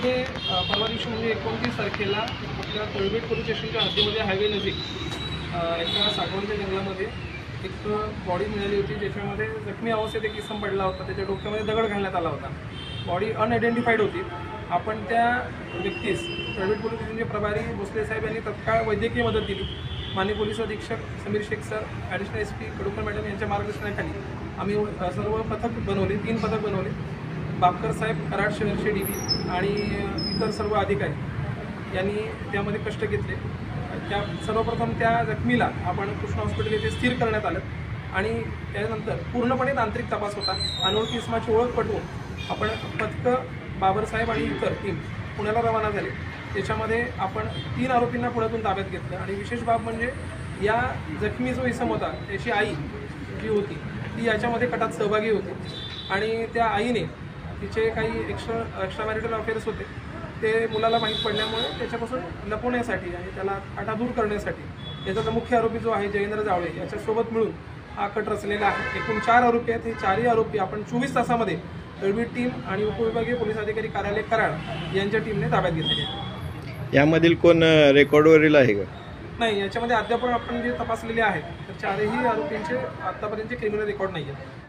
याच्यामध्ये परवा दिवशी म्हणजे 29 तारखेला आपल्या तळबेट पोलीस स्टेशनच्या हद्दीमध्ये हायवे नजीक एका साठवणच्या जंगलामध्ये एक बॉडी मिळाली होती, ज्याच्यामध्ये जखमी अवस्थेत एक इसम पडला होता. त्याच्या डोक्यामध्ये दगड घालण्यात आला होता. बॉडी अनआयडेंटिफाईड होती. आपण त्या व्यक्तीस तळबेट पोलीस स्टेशनचे प्रभारी भोसले साहेब यांनी तत्काळ वैद्यकीय मदत दिली. माननीय पोलीस अधीक्षक Sameer Shaikh sir, additional SP Kadukar madam यांच्या मार्गदर्शनाखाली आम्ही सर्व पथक बनवले, 3 पथक बनवले. बापकर साहेब, कराड शहरचे DB आणि इतर सर्व अधिकारी यांनी त्यामध्ये कष्ट घेतले. सर्वप्रथम त्या जखमीला आपण कृष्णा हॉस्पिटल येथे स्थिर करण्यात आलं आणि त्यानंतर पूर्णपणे तांत्रिक तपास होता. अनोळखी इसमाची ओळख पटवून आपण पथकं बाबरसाहेब आणि इतर टीम पुण्याला रवाना झाले. त्याच्यामध्ये आपण 3 आरोपींना पुण्यातून ताब्यात घेतलं आणि विशेष बाब म्हणजे या जखमी जो इसम होता त्याची आई जी होती ती याच्यामध्ये कटात सहभागी होती आणि त्या आईने तिचे काही एक्स्ट्रा मॅरिटल अफेअर्स होते ते मुलाला माहीत पडल्यामुळे त्याच्यापासून लपवण्यासाठी आणि त्याला काटा दूर करण्यासाठी याचा मुख्य आरोपी जो आहे जयेंद्र जावळे याच्यासोबत मिळून हा कट रचलेला आहे. एकूण 4 आरोपी आहेत. हे 4ही आरोपी आपण 24 तासामध्ये तळबेट टीम आणि उपविभागीय पोलीस अधिकारी कार्यालय कराड यांच्या टीमने ताब्यात घेतले. यामधील कोण रेकॉर्डवरील आहे का? नाही, याच्यामध्ये अद्याप आपण जे तपासलेले आहेत तर 4ही आरोपींचे आत्तापर्यंतचे क्रिमिनल रेकॉर्ड नाही आहेत.